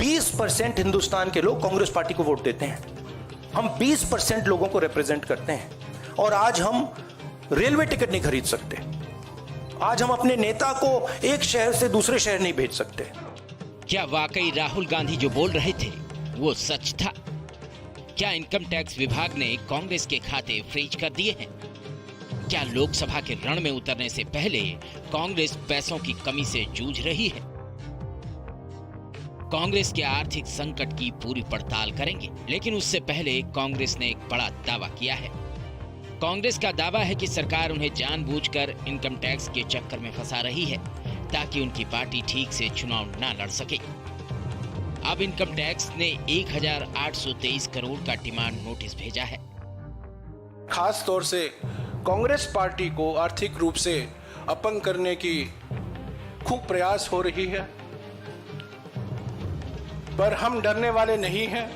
20% हिंदुस्तान के लोग कांग्रेस पार्टी को वोट देते हैं। हम 20% लोगों को रिप्रेजेंट करते हैं और आज हम रेलवे टिकट नहीं खरीद सकते। आज हम अपने नेता को एक शहर से दूसरे शहर नहीं भेज सकते। क्या वाकई राहुल गांधी जो बोल रहे थे वो सच था? क्या इनकम टैक्स विभाग ने कांग्रेस के खाते फ्रीज कर दिए हैं? क्या लोकसभा के रण में उतरने से पहले कांग्रेस पैसों की कमी से जूझ रही है? कांग्रेस के आर्थिक संकट की पूरी पड़ताल करेंगे, लेकिन उससे पहले कांग्रेस ने एक बड़ा दावा किया है। कांग्रेस का दावा है कि सरकार उन्हें जानबूझकर इनकम टैक्स के चक्कर में फंसा रही है ताकि उनकी पार्टी ठीक से चुनाव न लड़ सके। अब इनकम टैक्स ने 1823 करोड़ का डिमांड नोटिस भेजा है। खास तौर से कांग्रेस पार्टी को आर्थिक रूप से अपंग करने की खूब प्रयास हो रही है, पर हम डरने वाले नहीं हैं।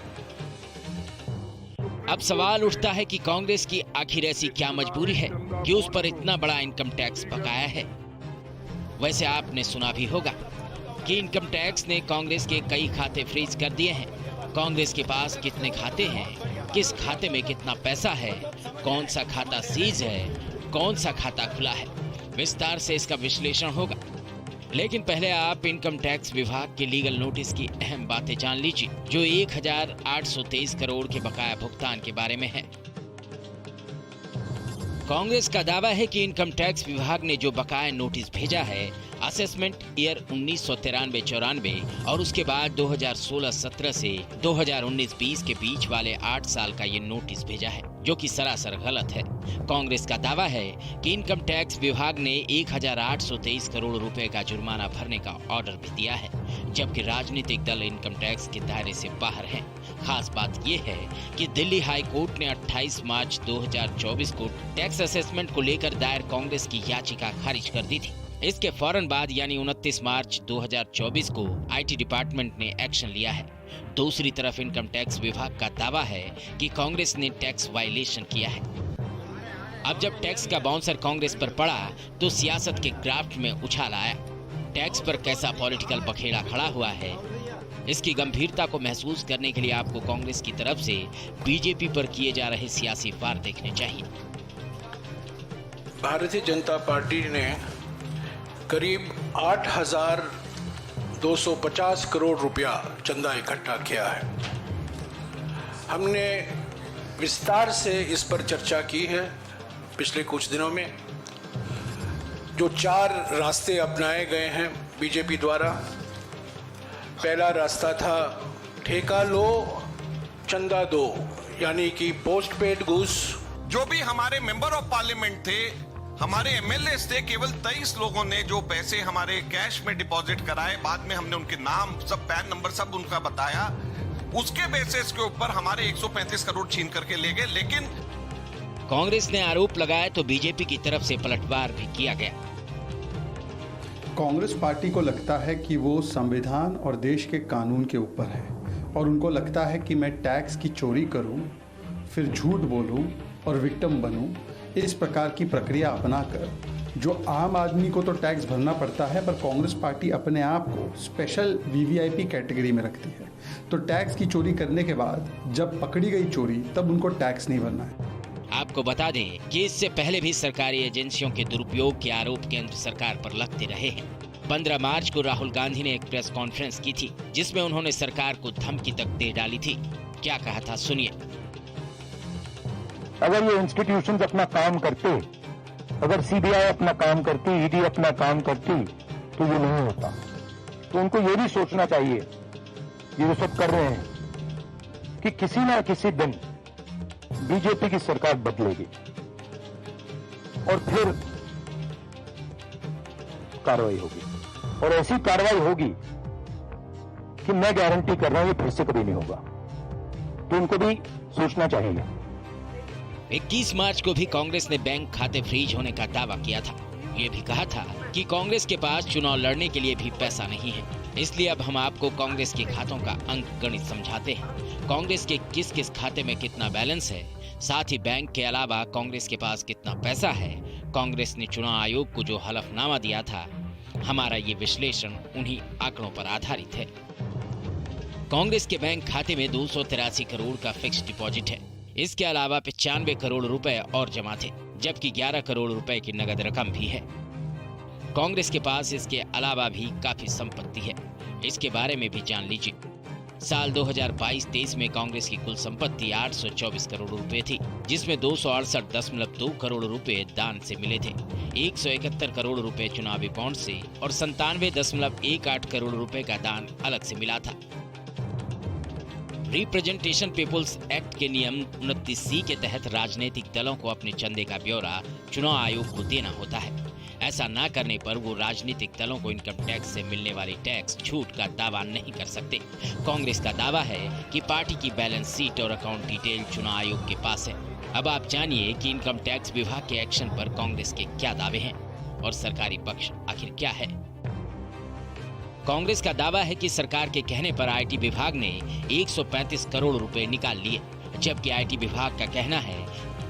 अब सवाल उठता है कि कांग्रेस की आखिर ऐसी क्या मजबूरी है कि उस पर इतना बड़ा इनकम टैक्स बकाया है। वैसे आपने सुना भी होगा कि इनकम टैक्स ने कांग्रेस के कई खाते फ्रीज कर दिए हैं। कांग्रेस के पास कितने खाते हैं, किस खाते में कितना पैसा है, कौन सा खाता सीज है, कौन सा खाता खुला है, विस्तार से इसका विश्लेषण होगा। लेकिन पहले आप इनकम टैक्स विभाग के लीगल नोटिस की अहम बातें जान लीजिए, जो 1823 करोड़ के बकाया भुगतान के बारे में है। कांग्रेस का दावा है कि इनकम टैक्स विभाग ने जो बकाया नोटिस भेजा है, असेसमेंट ईयर 1993-94 और उसके बाद 2016-17 से 2019-20 के बीच वाले 8 साल का ये नोटिस भेजा है, जो कि सरासर गलत है। कांग्रेस का दावा है कि इनकम टैक्स विभाग ने 1823 करोड़ रुपए का जुर्माना भरने का ऑर्डर भी दिया है, जबकि राजनीतिक दल इनकम टैक्स के दायरे से बाहर हैं। खास बात यह है कि दिल्ली हाई कोर्ट ने 28 मार्च 2024 को टैक्स असेसमेंट को लेकर दायर कांग्रेस की याचिका खारिज कर दी थी। इसके फौरन बाद यानी 29 मार्च 2024 को आईटी डिपार्टमेंट ने एक्शन लिया है। दूसरी तरफ इनकम टैक्स विभाग का दावा है कि कांग्रेस ने टैक्स वायलेशन किया है। अब जब टैक्स का बाउंसर कांग्रेस पर पड़ा तो सियासत के ग्राफ्ट में उछाल आया। टैक्स पर कैसा पॉलिटिकल बखेड़ा खड़ा हुआ है, इसकी गंभीरता को महसूस करने के लिए आपको कांग्रेस की तरफ से बीजेपी पर किए जा रहे सियासी वार देखने चाहिए। भारतीय जनता पार्टी ने करीब 8,250 करोड़ रुपया चंदा इकट्ठा किया है। हमने विस्तार से इस पर चर्चा की है पिछले कुछ दिनों में। जो 4 रास्ते अपनाए गए हैं बीजेपी द्वारा, पहला रास्ता था ठेका लो चंदा दो, यानी कि पोस्ट पेड घूस। जो भी हमारे मेंबर ऑफ पार्लियामेंट थे, हमारे एमएलए थे, केवल 23 लोगों ने जो पैसे हमारे कैश में डिपॉजिट कराए, बाद में हमने उनके नाम सब, पैन नंबर सब उनका बताया, उसके बेसिस के ऊपर हमारे 135 करोड़ छीन करके ले गए। लेकिन कांग्रेस ने आरोप लगाया तो बीजेपी की तरफ से पलटवार भी किया गया। कांग्रेस पार्टी को लगता है कि वो संविधान और देश के कानून के ऊपर है और उनको लगता है कि मैं टैक्स की चोरी करूं, फिर झूठ बोलूं और विक्टिम बनूं। इस प्रकार की प्रक्रिया अपनाकर जो आम आदमी को तो टैक्स भरना पड़ता है, पर कांग्रेस पार्टी अपने आप को स्पेशल वीवीआईपी कैटेगरी में रखती है। तो टैक्स की चोरी करने के बाद जब पकड़ी गई चोरी, तब उनको टैक्स नहीं भरना है। आपको बता दें कि इससे पहले भी सरकारी एजेंसियों के दुरुपयोग के आरोप केंद्र सरकार पर लगते रहे हैं। 15 मार्च को राहुल गांधी ने एक प्रेस कॉन्फ्रेंस की थी, जिसमें उन्होंने सरकार को धमकी तक दे डाली थी। क्या कहा था, सुनिए। अगर ये इंस्टीट्यूशंस अपना काम करते, अगर सीबीआई अपना काम करती, ईडी अपना काम करती, तो ये नहीं होता। तो उनको ये भी सोचना चाहिए, ये जो सब कर रहे हैं, कि किसी ना किसी दिन बीजेपी की सरकार बदलेगी और फिर कार्रवाई होगी, और ऐसी कार्रवाई होगी कि मैं गारंटी कर रहा हूं ये फिर से कभी नहीं होगा। तो उनको भी सोचना चाहिए। 21 मार्च को भी कांग्रेस ने बैंक खाते फ्रीज होने का दावा किया था। ये भी कहा था कि कांग्रेस के पास चुनाव लड़ने के लिए भी पैसा नहीं है, इसलिए अब हम आपको कांग्रेस के खातों का अंक गणित समझाते हैं। कांग्रेस के किस किस खाते में कितना बैलेंस है, साथ ही बैंक के अलावा कांग्रेस के पास कितना पैसा है। कांग्रेस ने चुनाव आयोग को जो हलफनामा दिया था, हमारा ये विश्लेषण उन्हीं आंकड़ों पर आधारित है। कांग्रेस के बैंक खाते में 283 करोड़ का फिक्स डिपॉजिट है। इसके अलावा 95 करोड़ रुपए और जमा थे, जबकि 11 करोड़ रुपए की नगद रकम भी है। कांग्रेस के पास इसके अलावा भी काफी संपत्ति है, इसके बारे में भी जान लीजिए। साल 2022-23 में कांग्रेस की कुल संपत्ति 824 करोड़ रुपए थी, जिसमें 268.2 करोड़ रुपए दान से मिले थे, 171 करोड़ रुपए चुनावी बॉन्ड से और 97.18 करोड़ रुपए का दान अलग से मिला था। रिप्रेजेंटेशन पीपुल्स एक्ट के नियम 29C के तहत राजनीतिक दलों को अपने चंदे का ब्यौरा चुनाव आयोग को देना होता है। ऐसा न करने पर वो राजनीतिक दलों को इनकम टैक्स से मिलने वाली टैक्स छूट का दावा नहीं कर सकते। कांग्रेस का दावा है कि पार्टी की बैलेंस शीट और अकाउंट डिटेल चुनाव आयोग के पास है। अब आप जानिए कि इनकम टैक्स विभाग के एक्शन पर कांग्रेस के क्या दावे हैं और सरकारी पक्ष आखिर क्या है। कांग्रेस का दावा है कि सरकार के कहने पर आईटी विभाग ने 135 करोड़ रुपए निकाल लिए, जबकि आईटी विभाग का कहना है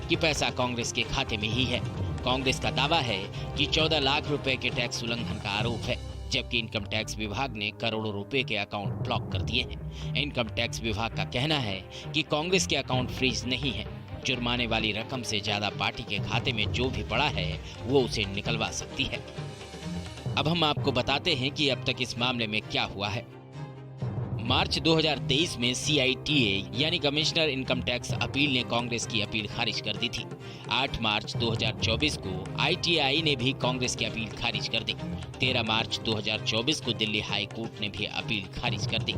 कि पैसा कांग्रेस के खाते में ही है। कांग्रेस का दावा है कि 14 लाख रुपए के टैक्स उल्लंघन का आरोप है, जबकि इनकम टैक्स विभाग ने करोड़ों रुपए के अकाउंट ब्लॉक कर दिए हैं। इनकम टैक्स विभाग का कहना है कि कांग्रेस के अकाउंट फ्रीज नहीं है। जुर्माने वाली रकम से ज्यादा पार्टी के खाते में जो भी पड़ा है वो उसे निकलवा सकती है। अब हम आपको बताते हैं कि अब तक इस मामले में क्या हुआ है। मार्च 2023 में CITA यानी कमिश्नर इनकम टैक्स अपील ने कांग्रेस की अपील खारिज कर दी थी। 8 मार्च 2024 को ITI ने भी कांग्रेस की अपील खारिज कर दी। 13 मार्च 2024 को दिल्ली हाई कोर्ट ने भी अपील खारिज कर दी।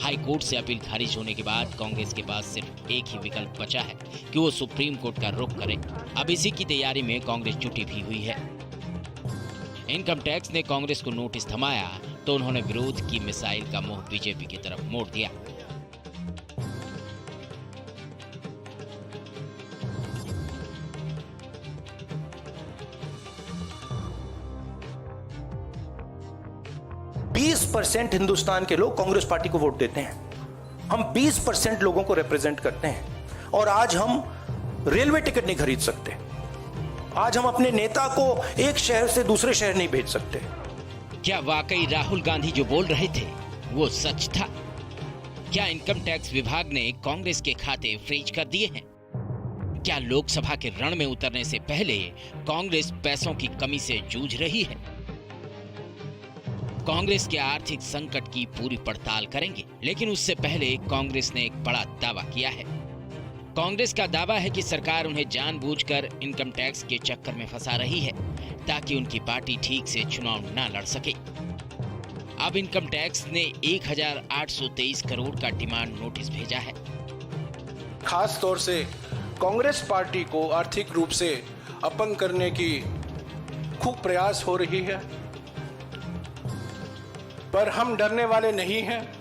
हाई कोर्ट से अपील खारिज होने के बाद कांग्रेस के पास सिर्फ एक ही विकल्प बचा है कि वो सुप्रीम कोर्ट का रुख करे। अब इसी की तैयारी में कांग्रेस जुटी भी हुई है। इनकम टैक्स ने कांग्रेस को नोटिस थमाया तो उन्होंने विरोध की मिसाइल का मुंह बीजेपी की तरफ मोड़ दिया। % हिंदुस्तान के लोग कांग्रेस पार्टी को वोट देते हैं। हम 20% लोगों को रिप्रेजेंट करते हैं और आज हम रेलवे टिकट नहीं खरीद सकते। आज हम अपने नेता को एक शहर से दूसरे शहर नहीं भेज सकते। क्या वाकई राहुल गांधी जो बोल रहे थे वो सच था? क्या इनकम टैक्स विभाग ने कांग्रेस के खाते फ्रीज कर दिए हैं? क्या लोकसभा के रण में उतरने से पहले कांग्रेस पैसों की कमी से जूझ रही है? कांग्रेस के आर्थिक संकट की पूरी पड़ताल करेंगे, लेकिन उससे पहले कांग्रेस ने एक बड़ा दावा किया है। कांग्रेस का दावा है कि सरकार उन्हें जानबूझकर इनकम टैक्स के चक्कर में फंसा रही है ताकि उनकी पार्टी ठीक से चुनाव न लड़ सके। अब इनकम टैक्स ने 1823 करोड़ का डिमांड नोटिस भेजा है। खास तौर से कांग्रेस पार्टी को आर्थिक रूप से अपंग करने की खूब प्रयास हो रही है, पर हम डरने वाले नहीं हैं।